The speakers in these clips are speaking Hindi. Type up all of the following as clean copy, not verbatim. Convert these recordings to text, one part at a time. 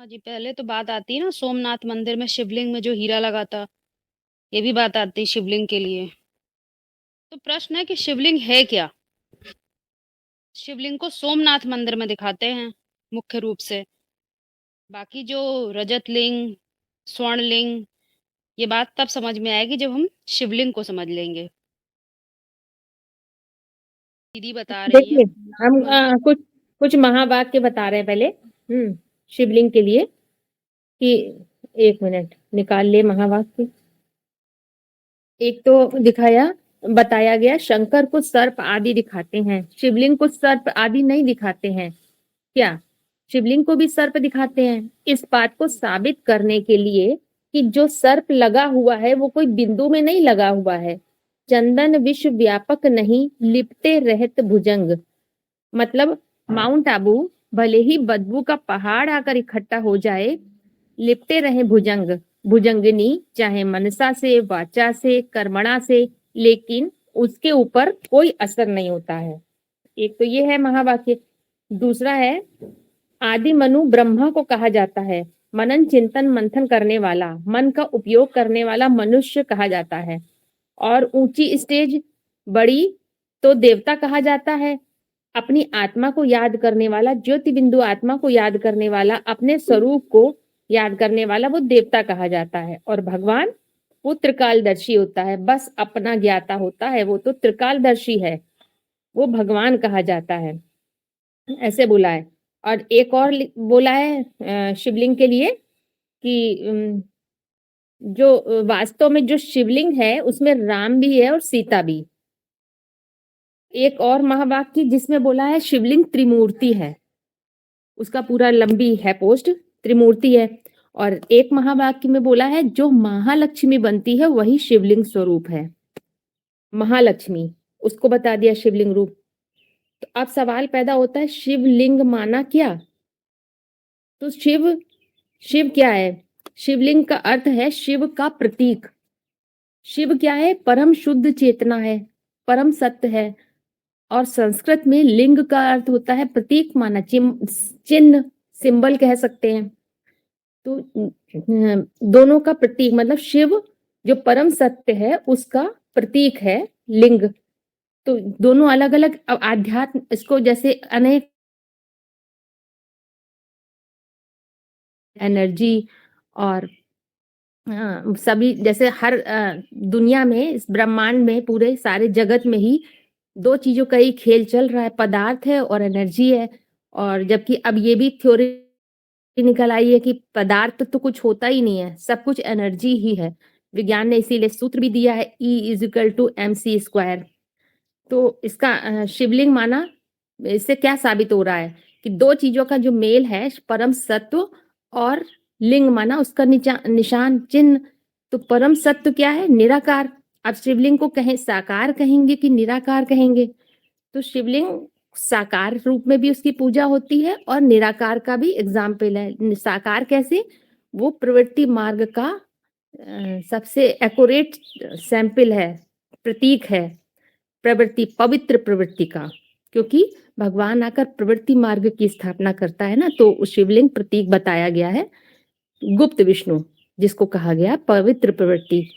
हाँ जी, पहले तो बात आती है ना सोमनाथ मंदिर में शिवलिंग में जो हीरा लगा था। ये भी बात आती है शिवलिंग के लिए। तो प्रश्न है कि शिवलिंग है क्या। शिवलिंग को सोमनाथ मंदिर में दिखाते हैं मुख्य रूप से। बाकी जो रजत लिंग, स्वर्ण लिंग, ये बात तब समझ में आएगी जब हम शिवलिंग को समझ लेंगे। दीदी बता रही है देखिए, हम मना। कुछ कुछ महावाक्य बता रहे हैं पहले। शिवलिंग के लिए कि 1 मिनट निकाल ले महावाक्य। एक तो बताया गया शंकर को सर्प आदि दिखाते हैं, शिवलिंग को सर्प आदि नहीं दिखाते हैं क्या? शिवलिंग को भी सर्प दिखाते हैं। इस बात को साबित करने के लिए कि जो सर्प लगा हुआ है वो कोई बिंदु में नहीं लगा हुआ है। चंदन विश्व व्यापक नहीं, लिपटे रहत भुजंग। मतलब माउंट आबू भले ही बदबू का पहाड़ आकर इकट्ठा हो जाए, लिपटे रहे भुजंग भुजंगिनी, चाहे मनसा से, वाचा से, कर्मणा से, लेकिन उसके ऊपर कोई असर नहीं होता है। एक तो ये है महावाक्य। दूसरा है आदि मनु ब्रह्मा को कहा जाता है। मनन चिंतन मंथन करने वाला, मन का उपयोग करने वाला मनुष्य कहा जाता है। और ऊंची स्टेज बड़ी तो देवता कहा जाता है। अपनी आत्मा को याद करने वाला, ज्योति बिंदु आत्मा को याद करने वाला, अपने स्वरूप को याद करने वाला वो देवता कहा जाता है। और भगवान वो त्रिकालदर्शी होता है, बस अपना ज्ञाता होता है, वो तो त्रिकालदर्शी है, वो भगवान कहा जाता है। ऐसे बोला है। और एक और बोला है शिवलिंग के लिए कि जो वास्तव में जो शिवलिंग है उसमें राम भी है और सीता भी। एक और महावाक्य जिसमें बोला है शिवलिंग त्रिमूर्ति है, उसका पूरा लंबी है पोस्ट, त्रिमूर्ति है। और एक महावाक्य में बोला है जो महालक्ष्मी बनती है वही शिवलिंग स्वरूप है। महालक्ष्मी, उसको बता दिया शिवलिंग रूप। तो अब सवाल पैदा होता है शिवलिंग माना क्या? तो शिव क्या है? शिवलिंग का अर्थ है शिव का प्रतीक। शिव क्या है? परम शुद्ध चेतना है, परम सत्य है। और संस्कृत में लिंग का अर्थ होता है प्रतीक माना, चिन्ह, सिंबल कह सकते हैं। तो दोनों का प्रतीक मतलब शिव जो परम सत्य है उसका प्रतीक है लिंग। तो दोनों अलग अलग आध्यात्म, इसको जैसे अनेक एनर्जी और सभी जैसे हर दुनिया में, इस ब्रह्मांड में, पूरे सारे जगत में ही दो चीजों का ही खेल चल रहा है, पदार्थ है और एनर्जी है। और जबकि अब ये भी थ्योरी निकल आई है कि पदार्थ तो कुछ होता ही नहीं है, सब कुछ एनर्जी ही है। विज्ञान ने इसीलिए सूत्र भी दिया है E = mc²। तो इसका शिवलिंग माना, इससे क्या साबित हो रहा है कि दो चीजों का जो मेल है, परम सत्व और लिंग माना उसका निशान, चिन्ह। तो परम सत्य क्या है? निराकार। अब शिवलिंग को कहें साकार कहेंगे कि निराकार कहेंगे? तो शिवलिंग साकार रूप में भी उसकी पूजा होती है और निराकार का भी एग्जाम्पल है। साकार कैसे? वो प्रवृत्ति मार्ग का सबसे एक्यूरेट सैंपल है, प्रतीक है, प्रवृत्ति, पवित्र प्रवृत्ति का। क्योंकि भगवान आकर प्रवृत्ति मार्ग की स्थापना करता है ना, तो शिवलिंग प्रतीक बताया गया है, गुप्त विष्णु जिसको कहा गया पवित्र प्रवृत्ति।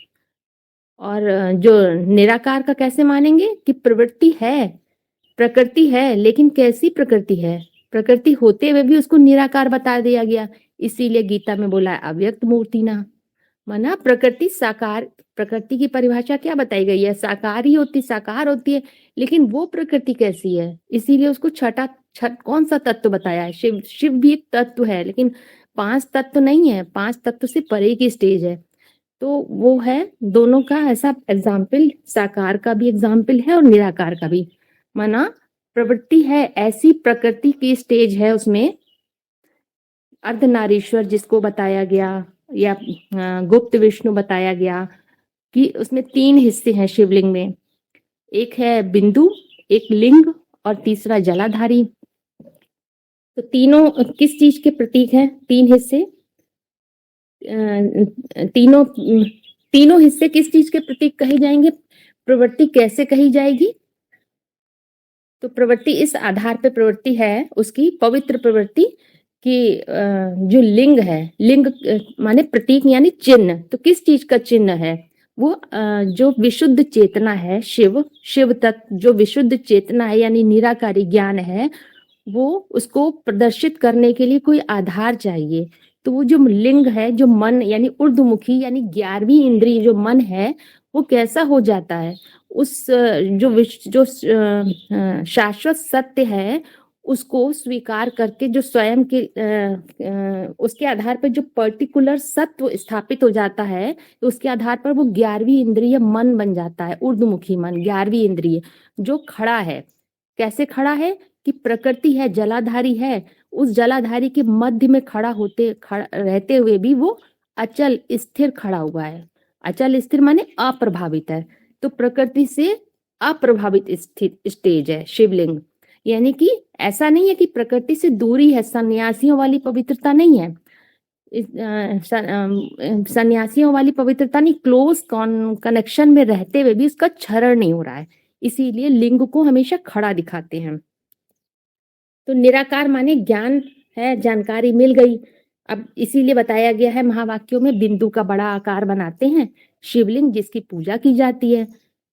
और जो निराकार का कैसे मानेंगे कि प्रवृत्ति है, प्रकृति है, लेकिन कैसी प्रकृति है? प्रकृति होते हुए भी उसको निराकार बता दिया गया। इसीलिए गीता में बोला है अव्यक्त मूर्ति ना, माना प्रकृति साकार। प्रकृति की परिभाषा क्या बताई गई है? साकार ही होती, साकार होती है, लेकिन वो प्रकृति कैसी है? इसीलिए उसको छठ कौन सा तत्व बताया है? शिव भी एक तत्व है, लेकिन 5 तत्व नहीं है, 5 तत्व से परे की स्टेज है। तो वो है दोनों का ऐसा एग्जाम्पल, साकार का भी एग्जाम्पल है और निराकार का भी। माना प्रवृत्ति है, ऐसी प्रकृति की स्टेज है उसमें, अर्धनारीश्वर जिसको बताया गया, या गुप्त विष्णु बताया गया, कि उसमें 3 हिस्से हैं शिवलिंग में। एक है बिंदु, एक लिंग और तीसरा जलाधारी। तो तीनों किस चीज के प्रतीक हैं? 3 हिस्से, तीनों तीनों हिस्से किस चीज के प्रतीक कहे जाएंगे? प्रवृत्ति कैसे कही जाएगी? तो प्रवृत्ति इस आधार पे प्रवृत्ति है उसकी पवित्र प्रवृत्ति कि जो लिंग है, लिंग माने प्रतीक यानी चिन्ह, तो किस चीज का चिन्ह है? वो जो विशुद्ध चेतना है, शिव तत्व जो विशुद्ध चेतना है यानी निराकारी ज्ञान है, वो उसको प्रदर्शित करने के लिए कोई आधार चाहिए। तो वो जो लिंग है, जो मन यानी ऊर्ध्वमुखी यानी 11वीं इंद्रिय जो मन है, वो कैसा हो जाता है? उस जो शाश्वत सत्य है उसको स्वीकार करके जो स्वयं के उसके आधार पर जो पर्टिकुलर सत्व स्थापित हो जाता है, तो उसके आधार पर वो 11वीं इंद्रिय मन बन जाता है, ऊर्ध्वमुखी मन 11वीं इंद्रिय जो खड़ा है। कैसे खड़ा है? कि प्रकृति है, जलाधारी है, उस जलाधारी के मध्य में रहते हुए भी वो अचल स्थिर खड़ा हुआ है। अचल स्थिर माने अप्रभावित है, तो प्रकृति से अप्रभावित स्थित स्टेज है शिवलिंग। यानी कि ऐसा नहीं है कि प्रकृति से दूरी है, सन्यासियों वाली पवित्रता नहीं है। सन्यासियों वाली पवित्रता नहीं, क्लोज कनेक्शन में रहते हुए भी उसका क्षरण नहीं हो रहा है, इसीलिए लिंग को हमेशा खड़ा दिखाते हैं। तो निराकार माने ज्ञान है, जानकारी मिल गई। अब इसीलिए बताया गया है महावाक्यों में, बिंदु का बड़ा आकार बनाते हैं शिवलिंग जिसकी पूजा की जाती है।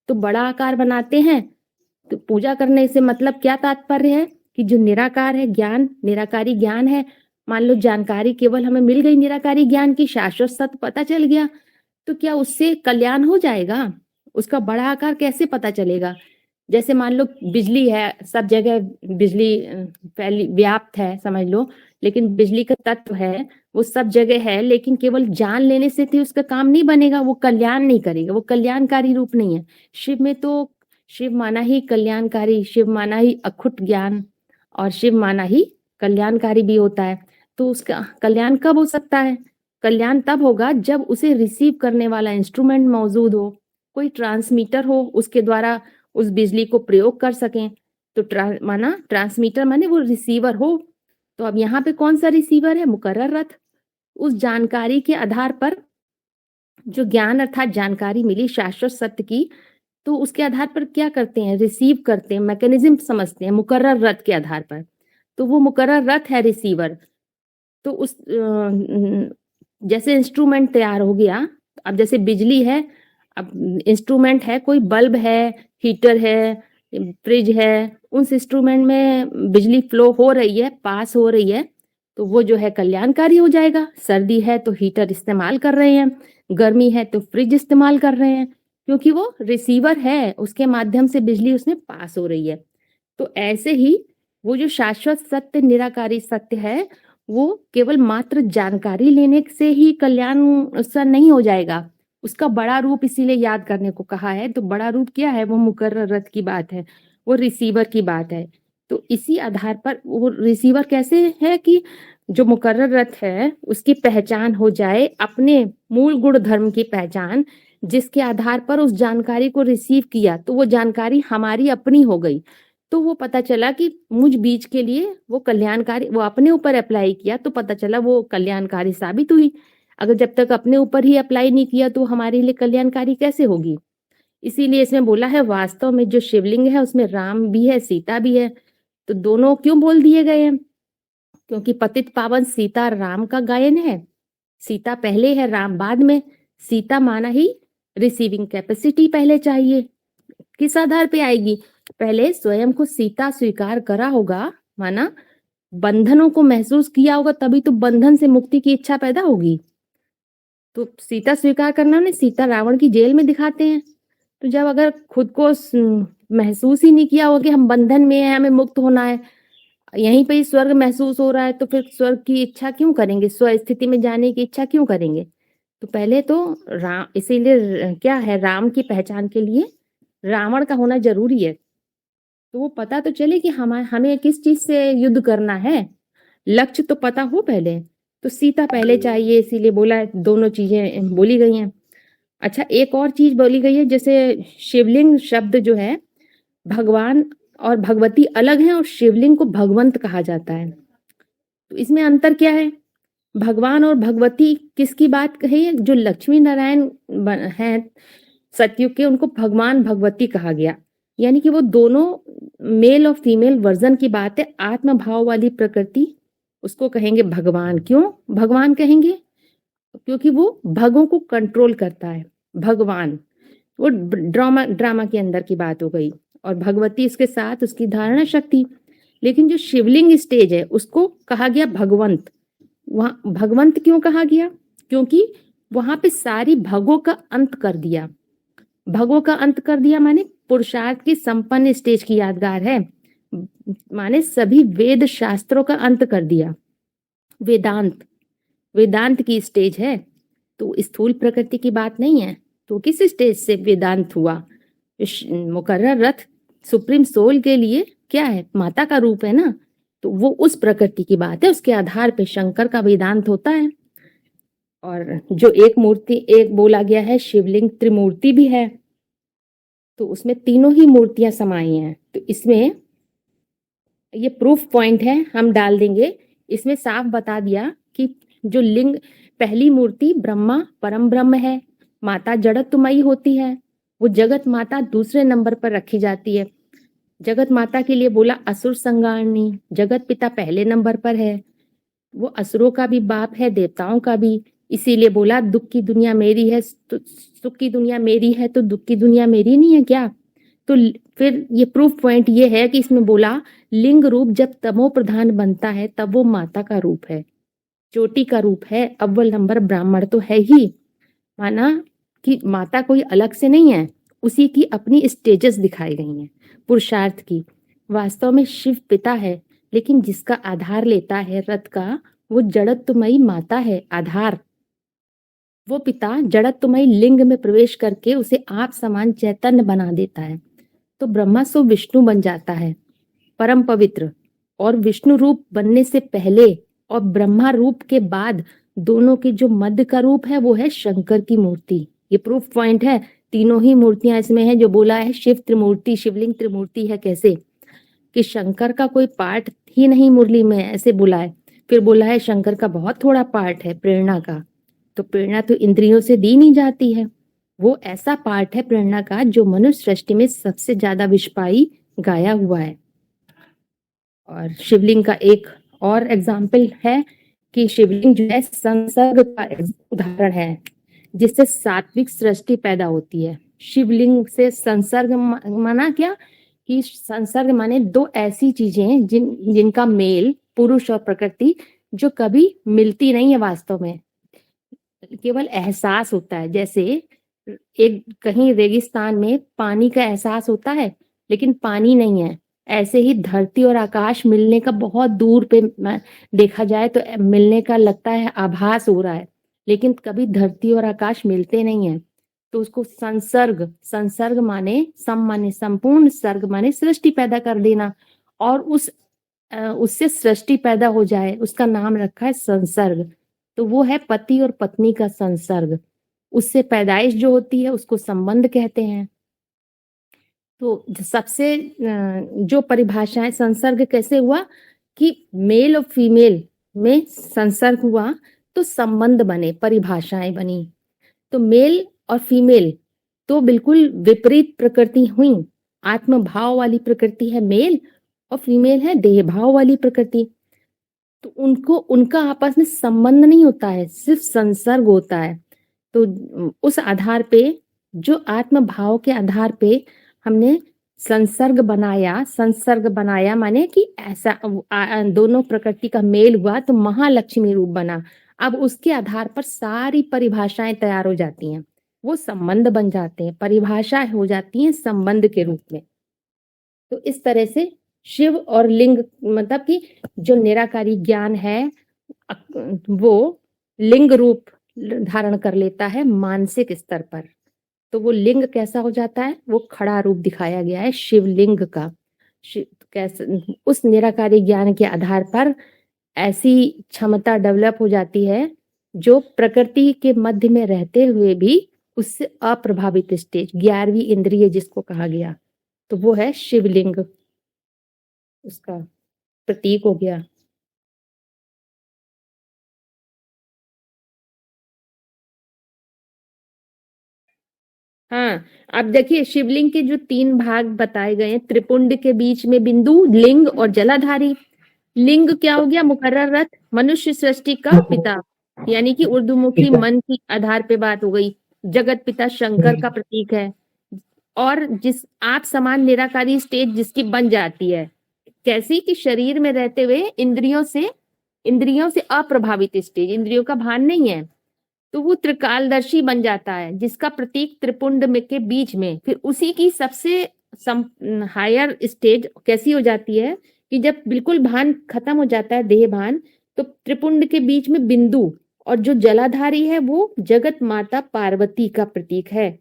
तो बड़ा आकार बनाते हैं, तो पूजा करने से मतलब क्या तात्पर्य है? कि जो निराकार है, ज्ञान निराकारी ज्ञान है, मान लो जानकारी केवल हमें मिल गई निराकारी ज्ञान की, शाश्वत सत्य पता चल गया, तो क्या उससे कल्याण हो जाएगा? उसका बड़ा आकार कैसे पता चलेगा? जैसे मान लो बिजली है, सब जगह बिजली फैली व्याप्त है समझ लो, लेकिन बिजली का तत्व है वो सब जगह है, लेकिन केवल जान लेने से तो उसका काम नहीं बनेगा, वो कल्याण नहीं करेगा, वो कल्याणकारी रूप नहीं है। शिव में तो शिव माना ही कल्याणकारी, शिव माना ही अखुट ज्ञान, और शिव माना ही कल्याणकारी भी होता है। तो उसका कल्याण कब हो सकता है? कल्याण तब होगा जब उसे रिसीव करने वाला इंस्ट्रूमेंट मौजूद हो, कोई ट्रांसमीटर हो, उसके द्वारा उस बिजली को प्रयोग कर सकें। तो ट्रांसमीटर माने वो रिसीवर हो। तो अब यहाँ पे कौन सा रिसीवर है? मुकर्रर रथ। उस जानकारी के आधार पर जो ज्ञान अर्थात जानकारी मिली शाश्वत सत्य की, तो उसके आधार पर क्या करते हैं? रिसीव करते हैं, मैकेनिज्म समझते हैं मुकर्रर रथ के आधार पर। तो वो मुकर्रर रथ है रिसीवर। तो उस जैसे इंस्ट्रूमेंट तैयार हो गया, अब जैसे बिजली है, अब इंस्ट्रूमेंट है, कोई बल्ब है, हीटर है, फ्रिज है, उस इंस्ट्रूमेंट में बिजली फ्लो हो रही है, पास हो रही है, तो वो जो है कल्याणकारी हो जाएगा। सर्दी है तो हीटर इस्तेमाल कर रहे हैं, गर्मी है तो फ्रिज इस्तेमाल कर रहे हैं, क्योंकि वो रिसीवर है, उसके माध्यम से बिजली उसमें पास हो रही है। तो ऐसे ही वो जो शाश्वत सत्य निराकारी सत्य है, वो केवल मात्र जानकारी लेने से ही कल्याण उसका नहीं हो जाएगा, उसका बड़ा रूप इसीलिए याद करने को कहा है। तो बड़ा रूप क्या है? वो मुकर्रर रथ की बात है, वो रिसीवर की बात है। तो इसी आधार पर वो रिसीवर कैसे है कि जो मुकर्रर रथ है उसकी पहचान हो जाए, अपने मूल गुण धर्म की पहचान, जिसके आधार पर उस जानकारी को रिसीव किया, तो वो जानकारी हमारी अपनी हो गई। तो वो पता चला कि मुझ बीज के लिए वो कल्याणकारी, वो अपने ऊपर अप्लाई किया तो पता चला वो कल्याणकारी साबित हुई। अगर जब तक अपने ऊपर ही अप्लाई नहीं किया तो हमारे लिए कल्याणकारी कैसे होगी? इसीलिए इसमें बोला है वास्तव में जो शिवलिंग है उसमें राम भी है, सीता भी है। तो दोनों क्यों बोल दिए गए हैं? क्योंकि पतित पावन सीता राम का गायन है। सीता पहले है, राम बाद में। सीता माना ही रिसीविंग कैपेसिटी पहले चाहिए। किस आधार पे आएगी? पहले स्वयं को सीता स्वीकार करा होगा, माना बंधनों को महसूस किया होगा, तभी तो बंधन से मुक्ति की इच्छा पैदा होगी। तो सीता स्वीकार करना ने सीता रावण की जेल में दिखाते हैं। तो जब अगर खुद को महसूस ही नहीं किया होगा कि हम बंधन में हैं, हमें मुक्त होना है, यहीं पे ही स्वर्ग महसूस हो रहा है, तो फिर स्वर्ग की इच्छा क्यों करेंगे? स्व स्थिति में जाने की इच्छा क्यों करेंगे? तो पहले तो राम, इसीलिए क्या है, राम की पहचान के लिए रावण का होना जरूरी है। तो वो पता तो चले कि हमें किस चीज से युद्ध करना है, लक्ष्य तो पता हो पहले। तो सीता पहले चाहिए, इसीलिए बोला है, दोनों चीजें बोली गई हैं। अच्छा, एक और चीज बोली गई है, जैसे शिवलिंग शब्द जो है, भगवान और भगवती अलग हैं और शिवलिंग को भगवंत कहा जाता है। तो इसमें अंतर क्या है? भगवान और भगवती किसकी बात कही है? जो लक्ष्मी नारायण हैं सतयुग के, उनको भगवान भगवती कहा गया। यानी कि वो दोनों मेल और फीमेल वर्जन की बात है। आत्म भाव वाली प्रकृति उसको कहेंगे भगवान। क्यों भगवान कहेंगे? क्योंकि वो भगों को कंट्रोल करता है। भगवान वो ड्रामा के अंदर की बात हो गई, और भगवती इसके साथ उसकी धारणा शक्ति। लेकिन जो शिवलिंग स्टेज है उसको कहा गया भगवंत। वहां भगवंत क्यों कहा गया? क्योंकि वहां पे सारी भगों का अंत कर दिया। भगों का अंत कर दिया माने पुरुषार्थ की संपन्न स्टेज की यादगार है, माने सभी वेद शास्त्रों का अंत कर दिया। वेदांत, वेदांत की स्टेज है, तो स्थूल प्रकृति की बात नहीं है। तो किस स्टेज से वेदांत हुआ? मुकर्रर रथ सुप्रीम सोल के लिए क्या है? माता का रूप है ना, तो वो उस प्रकृति की बात है, उसके आधार पे शंकर का वेदांत होता है। और जो एक मूर्ति, एक बोला गया है शिवलिंग त्रिमूर्ति भी है, तो उसमें तीनों ही मूर्तियां समाई हैं। तो इसमें ये प्रूफ पॉइंट है, हम डाल देंगे। इसमें साफ बता दिया कि जो लिंग, पहली मूर्ति ब्रह्मा परम ब्रह्म है, माता जड़त्वमयी होती है, वो जगत माता दूसरे नंबर पर रखी जाती है। जगत माता के लिए बोला असुर संगारिणी, जगत पिता पहले नंबर पर है, वो असुरों का भी बाप है, देवताओं का भी। इसीलिए बोला दुख की दुनिया मेरी है तो सुख की दुनिया मेरी है, तो दुख की दुनिया मेरी नहीं है क्या? तो फिर ये प्रूफ पॉइंट ये है कि इसमें बोला लिंग रूप जब तमो प्रधान बनता है तब वो माता का रूप है, चोटी का रूप है, अव्वल नंबर ब्राह्मण तो है ही। माना कि माता कोई अलग से नहीं है, उसी की अपनी स्टेजेस दिखाई गई हैं पुरुषार्थ की। वास्तव में शिव पिता है, लेकिन जिसका आधार लेता है रथ का, वो जड़त्वमयी माता है आधार। वो पिता जड़त्वमयी लिंग में प्रवेश करके उसे आप समान चैतन्य बना देता है, तो ब्रह्मा सो विष्णु बन जाता है, परम पवित्र। और विष्णु रूप बनने से पहले और ब्रह्मा रूप के बाद दोनों के जो मध्य का रूप है वो है शंकर की मूर्ति। ये प्रूफ पॉइंट है, तीनों ही मूर्तियां इसमें है। जो बोला है शिव त्रिमूर्ति, शिवलिंग त्रिमूर्ति है, कैसे कि शंकर का कोई पार्ट ही नहीं मुरली में, ऐसे बोला है। फिर बोला है शंकर का बहुत थोड़ा पार्ट है प्रेरणा का, तो प्रेरणा तो इंद्रियों से दी नहीं जाती है, वो ऐसा पार्ट है प्रेरणा का जो मनुष्य सृष्टि में सबसे ज्यादा विषपाई गाया हुआ है। और शिवलिंग का एक और एग्जाम्पल है कि शिवलिंग जो है संसर्ग का उदाहरण है, जिससे सात्विक सृष्टि पैदा होती है। शिवलिंग से संसर्ग माना क्या कि संसर्ग माने दो ऐसी चीजें जिनका मेल, पुरुष और प्रकृति, जो कभी मिलती नहीं है वास्तव में, केवल एहसास होता है। जैसे एक कहीं रेगिस्तान में पानी का एहसास होता है लेकिन पानी नहीं है, ऐसे ही धरती और आकाश मिलने का बहुत दूर पे देखा जाए तो मिलने का लगता है आभास हो रहा है, लेकिन कभी धरती और आकाश मिलते नहीं है। तो उसको संसर्ग, संसर्ग माने सम माने संपूर्ण, सर्ग माने सृष्टि पैदा कर देना, और उससे सृष्टि पैदा हो जाए, उसका नाम रखा है संसर्ग। तो वो है पति और पत्नी का संसर्ग, उससे पैदाइश जो होती है उसको संबंध कहते हैं। तो सबसे जो परिभाषाएं, संसर्ग कैसे हुआ कि मेल और फीमेल में संसर्ग हुआ तो संबंध बने, परिभाषाएं बनी। तो मेल और फीमेल तो बिल्कुल विपरीत प्रकृति हुई, आत्मभाव वाली प्रकृति है मेल और फीमेल है देह भाव वाली प्रकृति। तो उनका आपस में संबंध नहीं होता है, सिर्फ संसर्ग होता है। तो उस आधार पे, जो आत्म भाव के आधार पे हमने संसर्ग बनाया, संसर्ग बनाया माने कि ऐसा दोनों प्रकृति का मेल हुआ तो महालक्ष्मी रूप बना। अब उसके आधार पर सारी परिभाषाएं तैयार हो जाती हैं, वो संबंध बन जाते हैं, परिभाषा हो जाती हैं संबंध के रूप में। तो इस तरह से शिव और लिंग, मतलब कि जो निराकारी ज्ञान है वो लिंग रूप धारण कर लेता है मानसिक स्तर पर। तो वो लिंग कैसा हो जाता है, वो खड़ा रूप दिखाया गया है शिवलिंग का। कैसे उस निराकारी ज्ञान के आधार पर ऐसी क्षमता डेवलप हो जाती है जो प्रकृति के मध्य में रहते हुए भी उससे अप्रभावित स्टेज, 11वीं इंद्रिय जिसको कहा गया, तो वो है शिवलिंग, उसका प्रतीक हो गया। हाँ, अब देखिए शिवलिंग के जो 3 भाग बताए गए हैं, त्रिपुंड के बीच में बिंदु, लिंग और जलाधारी। लिंग क्या हो गया? मुकर्रर रथ, मनुष्य सृष्टि का पिता, यानी कि उर्दूमुखी मन की आधार पे बात हो गई। जगत पिता शंकर का प्रतीक है। और जिस आप समान निराकारी स्टेज जिसकी बन जाती है, कैसी कि शरीर में रहते हुए इंद्रियों से अप्रभावित स्टेज, इंद्रियों का भान नहीं है, तो वो त्रिकालदर्शी बन जाता है, जिसका प्रतीक त्रिपुंड में के बीच में। फिर उसी की सबसे हायर स्टेज कैसी हो जाती है कि जब बिल्कुल भान खत्म हो जाता है, देह भान, तो त्रिपुंड के बीच में बिंदु, और जो जलाधारी है वो जगत माता पार्वती का प्रतीक है।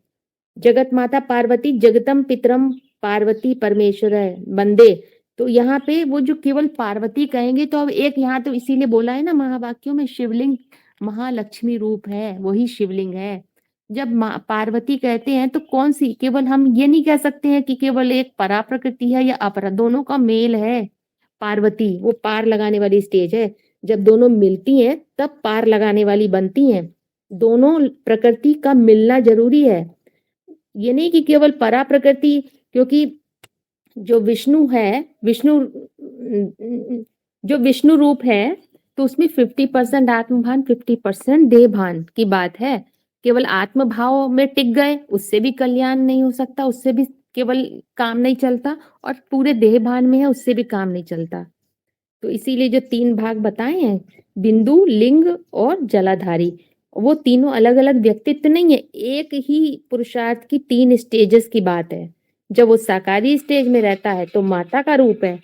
जगत माता पार्वती, जगतम पितरम पार्वती परमेश्वर है बंदे। तो यहाँ पे वो जो केवल पार्वती कहेंगे, तो अब एक यहाँ तो इसीलिए बोला है ना महावाक्यों में, शिवलिंग महालक्ष्मी रूप है, वही शिवलिंग है। जब पार्वती कहते हैं तो कौन सी, केवल हम ये नहीं कह सकते हैं कि केवल एक परा प्रकृति है या अपरा, दोनों का मेल है। पार्वती वो पार लगाने वाली स्टेज है, जब दोनों मिलती हैं तब पार लगाने वाली बनती हैं। दोनों प्रकृति का मिलना जरूरी है, ये नहीं कि केवल परा प्रकृति, क्योंकि जो विष्णु है, जो विष्णु रूप है, तो उसमें 50% आत्मभान 50% देह भान की बात है। केवल आत्म भाव में टिक गए उससे भी कल्याण नहीं हो सकता, उससे भी केवल काम नहीं चलता, और पूरे देह भान में है उससे भी काम नहीं चलता। तो इसीलिए जो 3 भाग बताए हैं, बिंदु, लिंग और जलाधारी, वो तीनों अलग अलग व्यक्तित्व नहीं है, एक ही पुरुषार्थ की 3 स्टेजेस की बात है। जब वो साकारी स्टेज में रहता है तो माता का रूप है।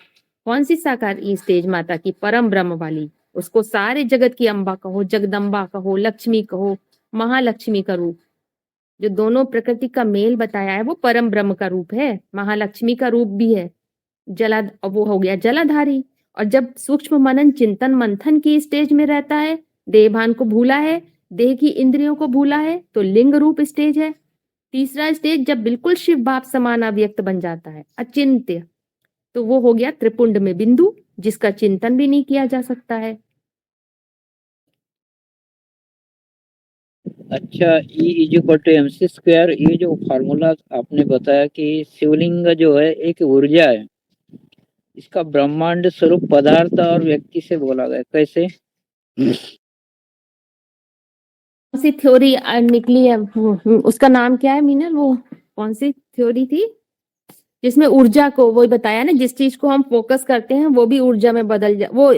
कौन सी साकारी स्टेज? माता की, परम ब्रह्म वाली। उसको सारे जगत की अम्बा कहो, जगदम्बा कहो, लक्ष्मी कहो, महालक्ष्मी का रूप। जो दोनों प्रकृति का मेल बताया है वो परम ब्रह्म का रूप है, महालक्ष्मी का रूप भी है। वो हो गया जलाधारी। और जब सूक्ष्म मनन चिंतन मंथन की स्टेज में रहता है, देह भान को भूला है, देह की इंद्रियों को भूला है, तो लिंग रूप स्टेज है। तीसरा स्टेज जब बिल्कुल शिव बाप समान अव्यक्त बन जाता है, अचिंत्य, तो वो हो गया त्रिपुंड में बिंदु, जिसका चिंतन भी नहीं किया जा सकता है। अच्छा, E is equal to MC square, ये जो फार्मूला आपने बताया कि शिवलिंग जो है एक ऊर्जा है, इसका ब्रह्मांड स्वरूप पदार्थ और व्यक्ति से बोला गया, कैसे? कौन सी थ्योरी निकली है? उसका नाम क्या है मीनल? वो कौन सी थ्योरी थी जिसमें ऊर्जा को, वो बताया ना, जिस चीज को हम फोकस करते हैं वो भी ऊर्जा में वो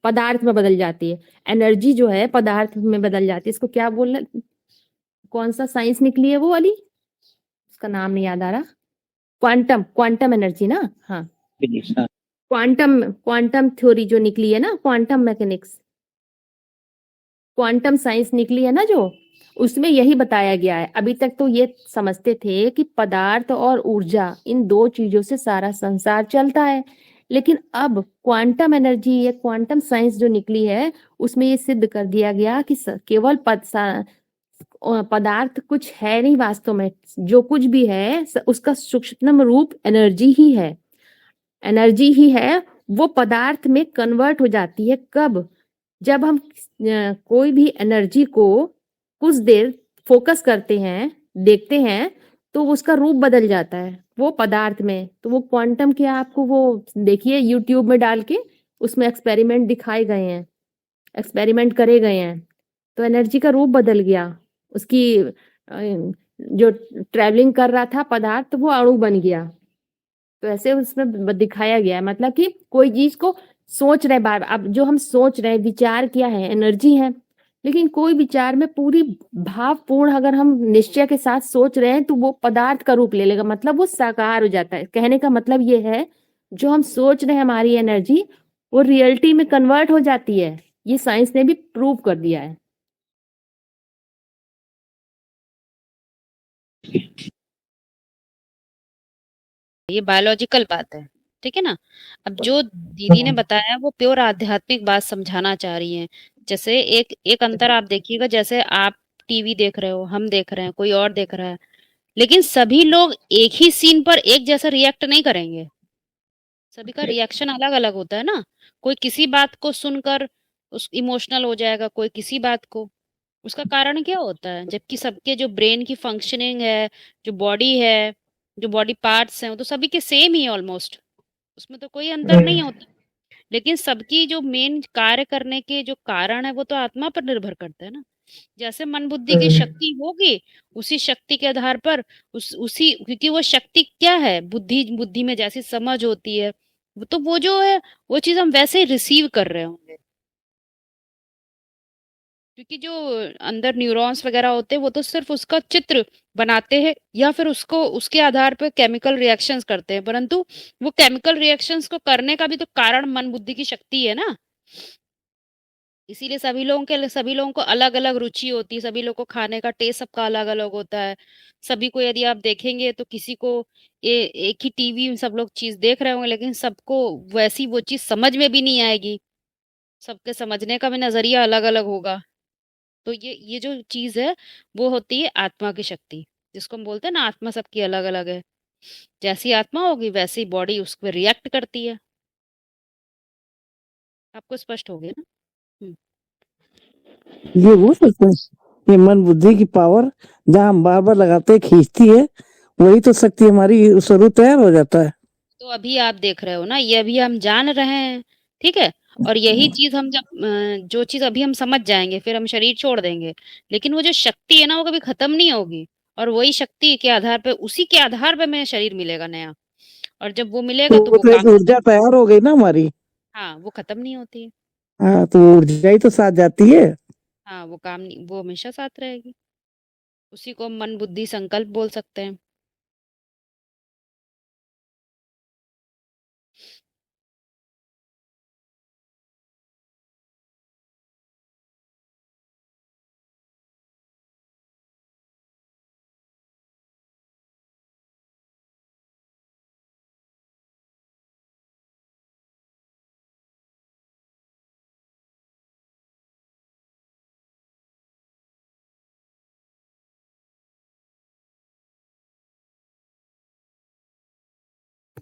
पदार्थ में बदल जाती है। एनर्जी जो है पदार्थ में बदल जाती है, इसको क्या बोलना, कौन सा साइंस निकली है वो वाली, उसका नाम नहीं याद आ रहा। क्वांटम एनर्जी ना, हाँ, हाँ। क्वांटम थ्योरी जो निकली है ना, क्वांटम मैकेनिक्स, क्वांटम साइंस निकली है ना, जो उसमें यही बताया गया है। अभी तक तो ये समझते थे कि पदार्थ और ऊर्जा, इन 2 चीजों से सारा संसार चलता है, लेकिन अब क्वांटम एनर्जी, ये क्वांटम साइंस जो निकली है, उसमें ये सिद्ध कर दिया गया कि केवल पदार्थ कुछ है नहीं, वास्तव में जो कुछ भी है उसका सूक्ष्मतम रूप एनर्जी ही है। एनर्जी ही है, वो पदार्थ में कन्वर्ट हो जाती है। कब? जब हम कोई भी एनर्जी को कुछ देर फोकस करते हैं, देखते हैं, तो उसका रूप बदल जाता है वो पदार्थ में। तो वो क्वांटम के, आपको वो देखिए यूट्यूब में डाल के, उसमें एक्सपेरिमेंट दिखाए गए हैं, एक्सपेरिमेंट करे गए हैं, तो एनर्जी का रूप बदल गया। उसकी जो ट्रेवलिंग कर रहा था पदार्थ, वो अणु बन गया। तो ऐसे उसमें दिखाया गया है, मतलब कि कोई चीज को सोच रहे बार, अब जो हम सोच रहे हैं, विचार किया है, एनर्जी है, लेकिन कोई विचार में पूरी भावपूर्ण अगर हम निश्चय के साथ सोच रहे हैं, तो वो पदार्थ का रूप ले लेगा, मतलब वो साकार हो जाता है। कहने का मतलब ये है, जो हम सोच रहे हैं हमारी एनर्जी, वो रियलिटी में कन्वर्ट हो जाती है। ये साइंस ने भी प्रूव कर दिया है। ये बायोलॉजिकल बात है, ठीक है ना। अब जो दीदी ने बताया वो प्योर आध्यात्मिक बात समझाना चाह रही हैं। जैसे एक एक अंतर आप देखिएगा, जैसे आप टीवी देख रहे हो, हम देख रहे हैं, कोई और देख रहा है, लेकिन सभी लोग एक ही सीन पर एक जैसा रिएक्ट नहीं करेंगे। सभी का रिएक्शन अलग अलग होता है ना। कोई किसी बात को सुनकर उस इमोशनल हो जाएगा, कोई किसी बात को। उसका कारण क्या होता है? जबकि सबके जो ब्रेन की फंक्शनिंग है, जो बॉडी है, जो बॉडी पार्ट्स हैं, वो तो सभी के सेम ही ऑलमोस्ट, उसमें तो कोई अंतर नहीं होता। लेकिन सबकी जो मेन कार्य करने के जो कारण है वो तो आत्मा पर निर्भर करता है ना। जैसे मन बुद्धि की शक्ति होगी, उसी शक्ति के आधार पर उसी, क्योंकि वो शक्ति क्या है, बुद्धि बुद्धि में जैसी समझ होती है, तो वो जो है वो चीज हम वैसे ही रिसीव कर रहे होंगे। क्योंकि जो अंदर न्यूरॉन्स वगैरह होते हैं वो तो सिर्फ उसका चित्र बनाते हैं या फिर उसको उसके आधार पर केमिकल रिएक्शंस करते हैं, परंतु वो केमिकल रिएक्शंस को करने का भी तो कारण मन बुद्धि की शक्ति है ना। इसीलिए सभी लोगों को अलग अलग रुचि होती है, सभी लोगों को खाने का टेस्ट सबका अलग अलग होता है। सभी को यदि आप देखेंगे तो किसी को एक ही टीवी में सब लोग चीज देख रहे होंगे, लेकिन सबको वैसी वो चीज समझ में भी नहीं आएगी। सबके समझने का भी नजरिया अलग अलग होगा। तो ये जो चीज है वो होती है आत्मा की शक्ति, जिसको हम बोलते हैं ना आत्मा सबकी अलग अलग है। जैसी आत्मा होगी वैसी बॉडी उस पर रिएक्ट करती है। आपको स्पष्ट हो गया ना। हम्म। ये वो सकते हैं, ये मन बुद्धि की पावर जहाँ हम बार बार लगाते हैं खींचती है, वही तो शक्ति हमारी स्वरूप तैयार हो जाता है। तो अभी आप देख रहे हो ना, ये अभी हम जान रहे हैं, ठीक है। और यही चीज हम जब जो चीज अभी हम समझ जाएंगे फिर हम शरीर छोड़ देंगे, लेकिन वो जो शक्ति है ना वो कभी खत्म नहीं होगी। और वही शक्ति के आधार पे, उसी के आधार पे हमें शरीर मिलेगा नया। और जब वो मिलेगा तो तो वो वो तो एक काम, ऊर्जा तैयार हो गई ना हमारी। हाँ वो खत्म नहीं होती है। हाँ, तो वो ऊर्जा ही तो साथ जाती है। हाँ वो काम नहीं, वो हमेशा साथ रहेगी। उसी को हम मन बुद्धि संकल्प बोल सकते हैं।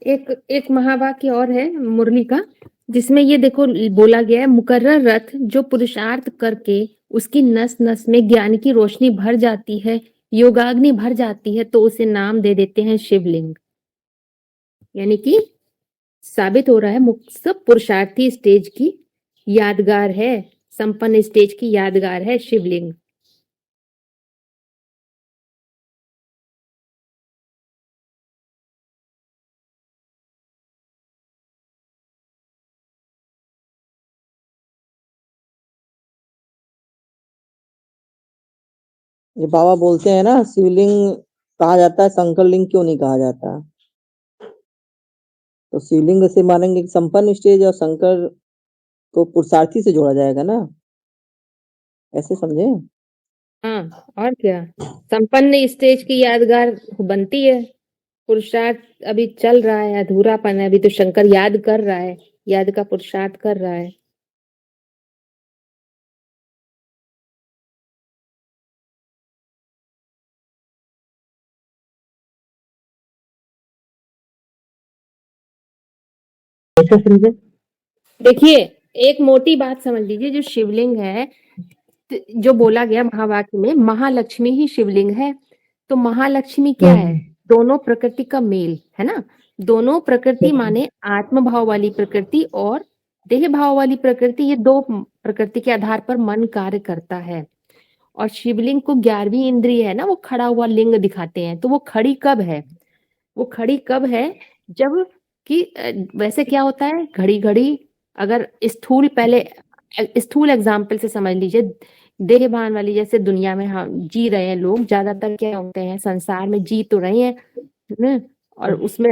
एक एक महावाक्य और है मुरली का, जिसमें ये देखो बोला गया है, मुकर्रर रथ जो पुरुषार्थ करके उसकी नस नस में ज्ञान की रोशनी भर जाती है, योगाग्नि भर जाती है, तो उसे नाम दे देते हैं शिवलिंग। यानी कि साबित हो रहा है सब पुरुषार्थी स्टेज की यादगार है, संपन्न स्टेज की यादगार है शिवलिंग। ये बाबा बोलते हैं ना, शिवलिंग कहा जाता है, शंकर लिंग क्यों नहीं कहा जाता? तो शिवलिंग से मानेंगे कि संपन्न स्टेज, और शंकर को पुरुषार्थी से जोड़ा जाएगा ना, ऐसे समझे? हाँ और क्या, संपन्न स्टेज की यादगार बनती है। पुरुषार्थ अभी चल रहा है, अधूरापन है, अभी तो शंकर याद कर रहा है, याद का पुरुषार्थ कर रहा है। ऐसा समझे? देखिए, एक मोटी बात समझ लीजिए, जो शिवलिंग है, जो बोला गया महावाक्य में, महालक्ष्मी ही शिवलिंग है। तो महालक्ष्मी क्या है? दोनों प्रकृति का मेल है ना। दोनों प्रकृति माने आत्म भाव वाली प्रकृति और देह भाव वाली प्रकृति, ये दो प्रकृति के आधार पर मन कार्य करता है। और शिवलिंग को 11वीं इंद्रिय है ना, वो खड़ा हुआ लिंग दिखाते हैं। तो वो खड़ी कब है? वो खड़ी कब है? जब कि वैसे क्या होता है, घड़ी घड़ी अगर स्थूल एग्जाम्पल से समझ लीजिए, देहभान वाली जैसे दुनिया में हम जी रहे हैं, लोग ज्यादातर क्या होते हैं, संसार में जी तो रहे हैं न? और उसमें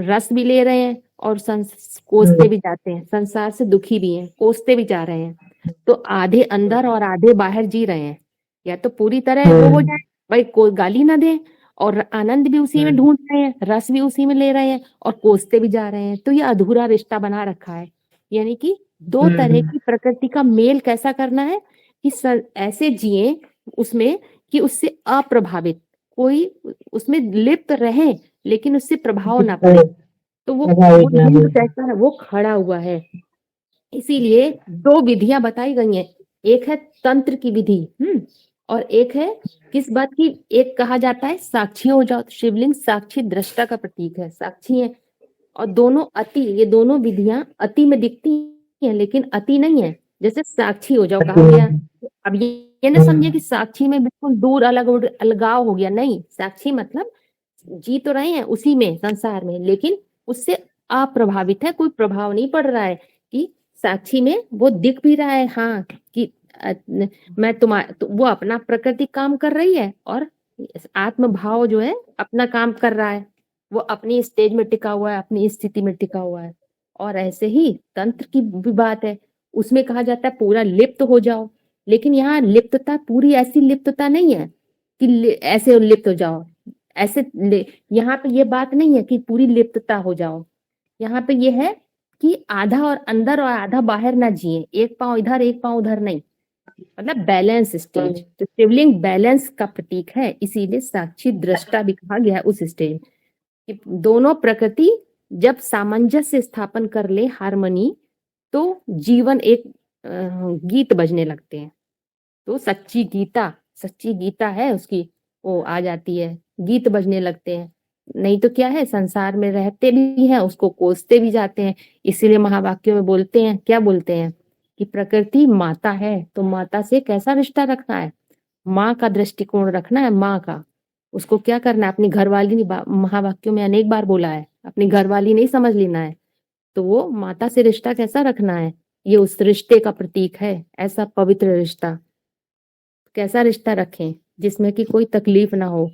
रस भी ले रहे हैं और कोसते भी जाते हैं, संसार से दुखी भी हैं, कोसते भी जा रहे हैं। तो आधे अंदर और आधे बाहर जी रहे हैं। या तो पूरी तरह वो हो जाए, भाई कोई गाली ना दे, और आनंद भी उसी में ढूंढ रहे हैं, रस भी उसी में ले रहे हैं, और कोसते भी जा रहे हैं। तो ये अधूरा रिश्ता बना रखा है। यानी कि दो तरह की प्रकृति का मेल कैसा करना है कि ऐसे जिए उसमें कि उससे अप्रभावित, कोई उसमें लिप्त रहे लेकिन उससे प्रभाव ना पड़े। तो वो लिंग कैसा है? वो खड़ा हुआ है। इसीलिए दो विधियां बताई गई हैं। एक है तंत्र की विधि, और एक है किस बात की? एक कहा जाता है साक्षी हो जाओ। शिवलिंग साक्षी दृष्टा का प्रतीक है, साक्षी है। और दोनों अति, ये दोनों विधियां अति में दिखती हैं लेकिन अति नहीं है। जैसे साक्षी हो जाओ कहा गया, अब ये ना समझे कि साक्षी में बिल्कुल दूर अलगाव हो गया, नहीं। साक्षी मतलब जी तो रहे हैं उसी में, संसार में, लेकिन उससे अप्रभावित है, कोई प्रभाव नहीं पड़ रहा है कि साक्षी में वो दिख भी रहा है, हाँ, कि मैं वो अपना प्रकृति काम कर रही है और आत्म भाव जो है अपना काम कर रहा है, वो अपनी स्टेज में टिका हुआ है, अपनी स्थिति में टिका हुआ है। और ऐसे ही तंत्र की भी बात है, उसमें कहा जाता है पूरा लिप्त हो जाओ, लेकिन यहाँ लिप्तता पूरी ऐसी लिप्तता नहीं है कि ऐसे लिप्त हो जाओ, ऐसे यहाँ पे ये बात नहीं है कि पूरी लिप्तता हो जाओ। यहाँ पे ये है कि आधा और अंदर और आधा बाहर ना जिए, एक पांव इधर एक पांव उधर नहीं, मतलब बैलेंस स्टेज। तो शिवलिंग बैलेंस का प्रतीक है, इसीलिए साक्षी दृष्टा भी कहा गया है उस स्टेज कि दोनों प्रकृति जब सामंजस्य स्थापन कर ले, हारमोनी, तो जीवन एक गीत बजने लगते हैं। तो सच्ची गीता है उसकी, वो आ जाती है, गीत बजने लगते हैं। नहीं तो क्या है, संसार में रहते भी हैं, उसको कोसते भी जाते हैं। इसीलिए महावाक्यों में बोलते हैं, क्या बोलते हैं कि प्रकृति माता है, तो माता से कैसा रिश्ता रखना है, माँ का दृष्टिकोण रखना है, माँ का। उसको क्या करना है, अपनी घरवाली नहीं, महावाक्यों में अनेक बार बोला है, अपनी घरवाली नहीं समझ लेना है। तो वो माता से रिश्ता कैसा रखना है, ये उस रिश्ते का प्रतीक है, ऐसा पवित्र रिश्ता। कैसा रिश्ता रखें जिसमें कि कोई तकलीफ ना हो,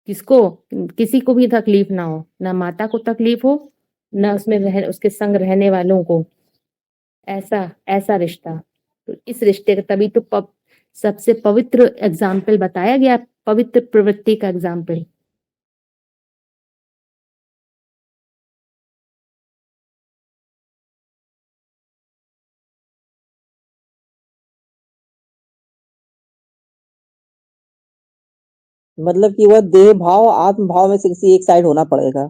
किसी को भी तकलीफ ना हो, ना माता को तकलीफ हो, ना उसके संग रहने वालों को। ऐसा रिश्ता, तो इस रिश्ते का तभी तो सबसे पवित्र एग्जाम्पल बताया गया, पवित्र प्रवृत्ति का एग्जाम्पल। मतलब कि वह देह भाव आत्म भाव में से किसी एक साइड होना पड़ेगा,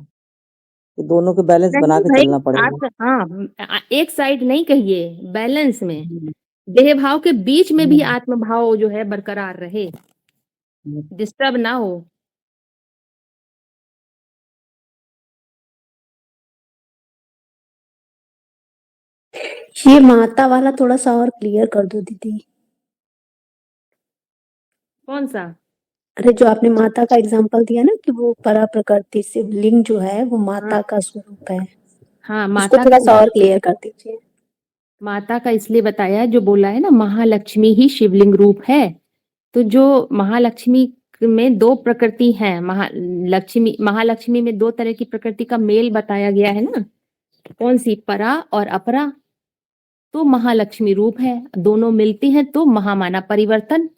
कि दोनों के बैलेंस बना नहीं के भाई, चलना पड़ेगा। आप हाँ, एक साइड नहीं कहिए, बैलेंस में, देह भाव के बीच में भी आत्म भाव जो है बरकरार रहे, डिस्टर्ब ना हो। ये माता वाला थोड़ा सा और क्लियर कर दो दीदी। कौन सा? अरे जो आपने माता का एग्जांपल दिया ना कि वो परा प्रकृति, शिवलिंग जो है वो माता का स्वरूप है, हाँ, उसको माता थोड़ा का, सा और क्लियर कर दीजिए। माता का इसलिए बताया है, जो बोला है ना महालक्ष्मी ही शिवलिंग रूप है। तो जो महालक्ष्मी में दो प्रकृति हैं, महालक्ष्मी में दो तरह की प्रकृति का मेल बताया गया है ना, कौन सी, परा और अपरा, तो महालक्ष्मी रूप है। दोनों मिलती हैं तो महामाना परिवर्तन,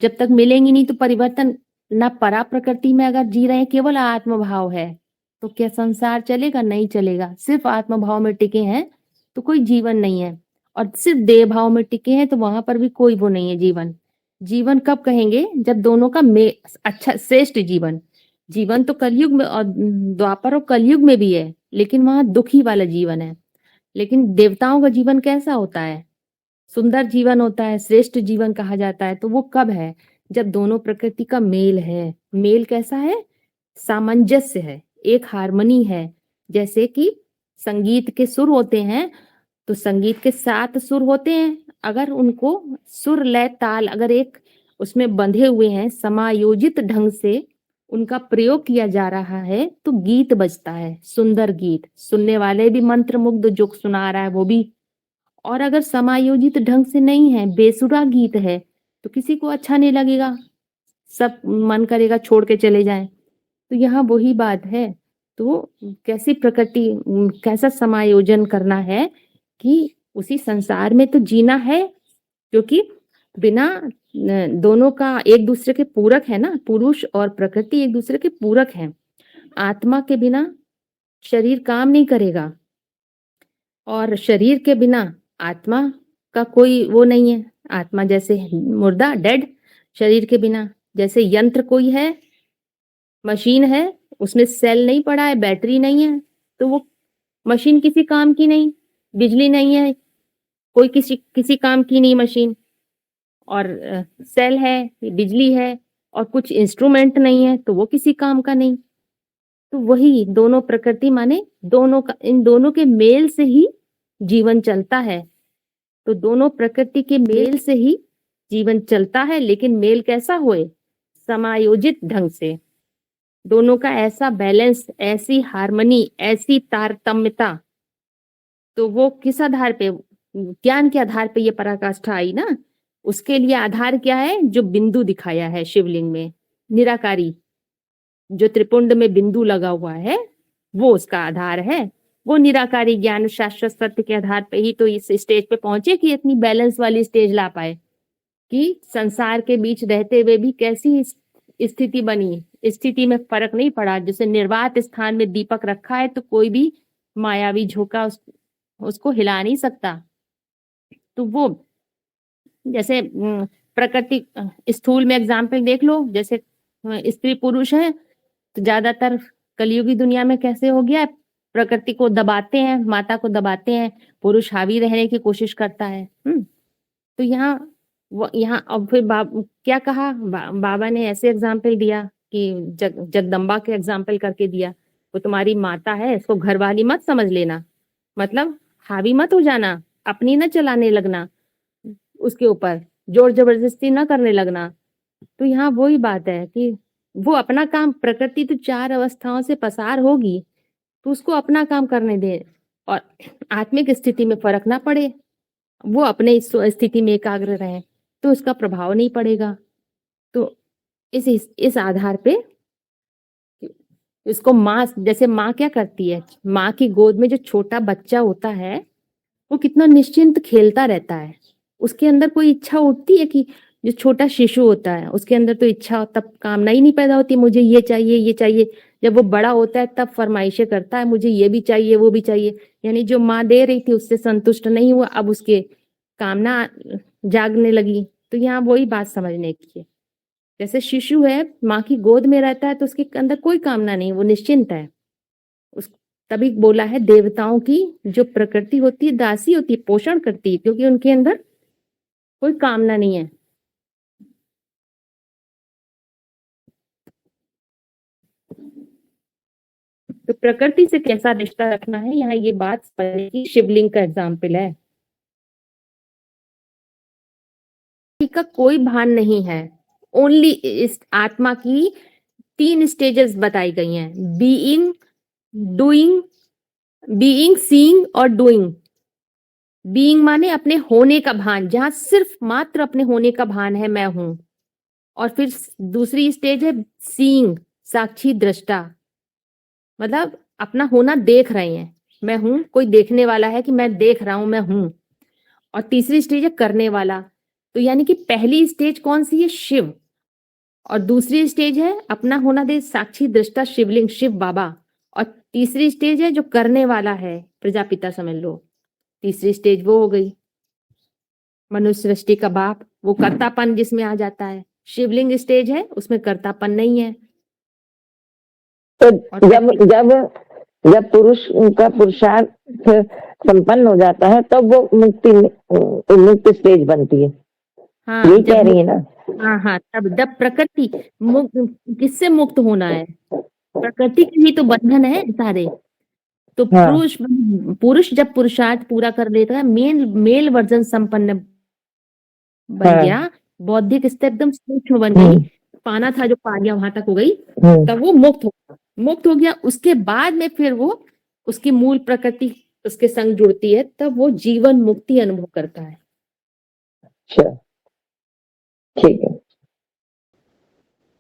जब तक मिलेंगी नहीं तो परिवर्तन ना। परा प्रकृति में अगर जी रहे हैं, केवल आत्म भाव है, तो क्या संसार चलेगा? नहीं चलेगा। सिर्फ आत्म भाव में टिके हैं तो कोई जीवन नहीं है, और सिर्फ देह भाव में टिके हैं तो वहां पर भी कोई वो नहीं है जीवन। जीवन कब कहेंगे? जब दोनों का अच्छा श्रेष्ठ जीवन तो कलयुग में और द्वापर और कलयुग में भी है, लेकिन वहां दुखी वाला जीवन है। लेकिन देवताओं का जीवन कैसा होता है? सुंदर जीवन होता है, श्रेष्ठ जीवन कहा जाता है। तो वो कब है? जब दोनों प्रकृति का मेल है। मेल कैसा है? सामंजस्य है, एक हार्मनी है। जैसे कि संगीत के सुर होते हैं, तो संगीत के 7 सुर होते हैं, अगर उनको सुर लय ताल अगर एक उसमें बंधे हुए हैं, समायोजित ढंग से उनका प्रयोग किया जा रहा है, तो गीत बजता है, सुंदर गीत। सुनने वाले भी मंत्रमुग्ध, जो सुना रहा है वो भी। और अगर समायोजित ढंग से नहीं है, बेसुरा गीत है, तो किसी को अच्छा नहीं लगेगा, सब मन करेगा छोड़ के चले जाएं। तो यहाँ वही बात है। तो कैसी प्रकृति, कैसा समायोजन करना है कि उसी संसार में तो जीना है, क्योंकि बिना दोनों का एक दूसरे के पूरक है ना, पुरुष और प्रकृति एक दूसरे के पूरक हैं। आत्मा के बिना शरीर काम नहीं करेगा, और शरीर के बिना आत्मा का कोई वो नहीं है। आत्मा जैसे मुर्दा, डेड, शरीर के बिना। जैसे यंत्र कोई है, मशीन है, उसमें सेल नहीं पड़ा है, बैटरी नहीं है, तो वो मशीन किसी काम की नहीं। बिजली नहीं है, कोई किसी काम की नहीं मशीन। और सेल है, बिजली है, और कुछ इंस्ट्रूमेंट नहीं है, तो वो किसी काम का नहीं। तो वही दोनों प्रकृति माने दोनों का, इन दोनों के मेल से ही जीवन चलता है। तो दोनों प्रकृति के मेल से ही जीवन चलता है, लेकिन मेल कैसा होए? समायोजित ढंग से। दोनों का ऐसा बैलेंस, ऐसी हार्मनी, ऐसी तारतम्यता। तो वो किस आधार पे? ज्ञान के आधार पे ये पराकाष्ठा आई ना। उसके लिए आधार क्या है? जो बिंदु दिखाया है शिवलिंग में, निराकारी, जो त्रिपुंड में बिंदु लगा हुआ है, वो उसका आधार है। वो निराकारी ज्ञान शाश्वत सत्य के आधार पे ही तो इस स्टेज पे पहुंचे कि इतनी बैलेंस वाली स्टेज ला पाए, कि संसार के बीच रहते हुए भी कैसी स्थिति बनी, स्थिति में फर्क नहीं पड़ा। जैसे निर्वात स्थान में दीपक रखा है तो कोई भी मायावी झोंका उसको हिला नहीं सकता। तो वो जैसे प्रकृति, स्थूल में एग्जाम्पल देख लो, जैसे स्त्री पुरुष है तो ज्यादातर कलयुगी दुनिया में कैसे हो गया है? प्रकृति को दबाते हैं, माता को दबाते हैं, पुरुष हावी रहने की कोशिश करता है। तो यहाँ अब फिर क्या कहा बाबा ने? ऐसे एग्जाम्पल दिया कि जगदम्बा के एग्जाम्पल करके दिया, वो तुम्हारी माता है, इसको घरवाली मत समझ लेना, मतलब हावी मत हो जाना, अपनी न चलाने लगना, उसके ऊपर जोर जबरदस्ती न करने लगना। तो यहाँ वही बात है कि वो अपना काम, प्रकृति तो 4 अवस्थाओं से पसार होगी, तो उसको अपना काम करने दे और आत्मिक स्थिति में फर्क ना पड़े, वो अपने स्थिति में एकाग्र रहे, तो उसका प्रभाव नहीं पड़ेगा। तो इस आधार पे इसको माँ, जैसे माँ क्या करती है, माँ की गोद में जो छोटा बच्चा होता है वो कितना निश्चिंत खेलता रहता है। उसके अंदर कोई इच्छा उठती है? कि जो छोटा शिशु होता है उसके अंदर तो इच्छा, तब कामना ही नहीं पैदा होती, मुझे ये चाहिए ये चाहिए। जब वो बड़ा होता है तब फरमाइशें करता है, मुझे ये भी चाहिए वो भी चाहिए। यानी जो माँ दे रही थी उससे संतुष्ट नहीं हुआ, अब उसके कामना जागने लगी। तो यहाँ वही बात समझने की है। जैसे शिशु है, माँ की गोद में रहता है तो उसके अंदर कोई कामना नहीं, वो निश्चिंत है। तभी बोला है देवताओं की जो प्रकृति होती है दासी होती है, पोषण करती है, क्योंकि उनके अंदर कोई कामना नहीं है। तो प्रकृति से कैसा रिश्ता रखना है, यहाँ ये बात समझने की शिवलिंग का एग्जाम्पल है। का कोई भान नहीं है, ओनली इस आत्मा की 3 स्टेजेस बताई गई हैं, बीइंग, डूइंग, बीइंग, सीइंग और डूइंग। बीइंग माने अपने होने का भान, जहां सिर्फ मात्र अपने होने का भान है, मैं हूं। और फिर दूसरी स्टेज है सीइंग, साक्षी दृष्टा, मतलब अपना होना देख रहे हैं, मैं हूं, कोई देखने वाला है कि मैं देख रहा हूं, मैं हूं। और तीसरी स्टेज है करने वाला। तो यानी कि पहली स्टेज कौन सी है? शिव। और दूसरी स्टेज है अपना होना दे, साक्षी दृष्टा, शिवलिंग, शिव बाबा। और तीसरी स्टेज है जो करने वाला है, प्रजापिता समझ लो। तीसरी स्टेज वो हो गई मनुष्य सृष्टि का बाप, वो कर्तापन जिसमें आ जाता है। शिवलिंग स्टेज है, उसमें कर्तापन नहीं है। तो जब पुरुष का पुरुषार्थ संपन्न हो जाता है तब वो मुक्त स्टेज बनती है। हाँ, ये कह रही है ना? हाँ, तब जब प्रकृति किससे मुक्त होना है? प्रकृति के ही तो बंधन है सारे। तो पुरुष जब पुरुषार्थ पूरा कर लेता है, मेल वर्जन संपन्न बन गया, बौद्धिक स्तर एकदम सूक्ष्म बन गई, पाना था जो पा गया वहां तक हो गई, तब वो मुक्त हो गया। उसके बाद में फिर वो उसकी मूल प्रकृति उसके संग जुड़ती है, तब वो जीवन मुक्ति अनुभव करता है। अच्छा, ठीक है।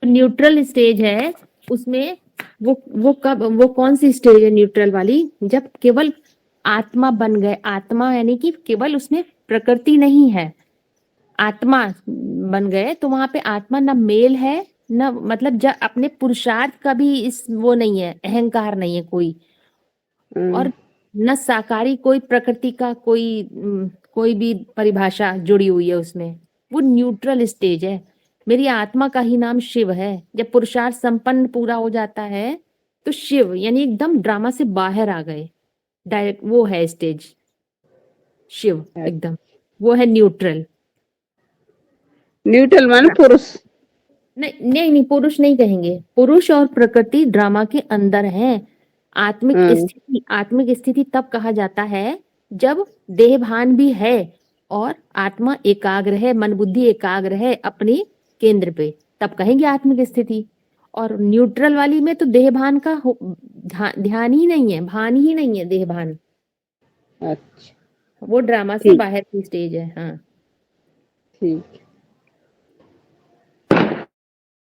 न्यूट्रल स्टेज है, उसमें वो कौन सी स्टेज है न्यूट्रल वाली? जब केवल आत्मा बन गए, आत्मा यानी कि केवल उसमें प्रकृति नहीं है, आत्मा बन गए, तो वहां पे आत्मा न मेल है न, मतलब जब अपने पुरुषार्थ का भी वो नहीं है, अहंकार नहीं है कोई, और न साकारी कोई प्रकृति का कोई भी परिभाषा जुड़ी हुई है उसमें। वो न्यूट्रल स्टेज है। मेरी आत्मा का ही नाम शिव है। जब पुरुषार्थ संपन्न पूरा हो जाता है तो शिव यानी एकदम ड्रामा से बाहर आ गए, डायरेक्ट वो है स्टेज शिव, एकदम वो है न्यूट्रल। न्यूट्रल माने पुरुष नहीं नहीं नहीं, पुरुष नहीं कहेंगे। पुरुष और प्रकृति ड्रामा के अंदर है। आत्मिक स्थिति तब कहा जाता है जब देह भान भी है और आत्मा एकाग्र है, मन बुद्धि एकाग्र है अपने केंद्र पे, तब कहेंगे आत्मिक स्थिति। और न्यूट्रल वाली में तो देह भान का ध्यान ही नहीं है, भान ही नहीं है, देह भान। अच्छा वो ड्रामा से ठीक बाहर की स्टेज है। हाँ ठीक।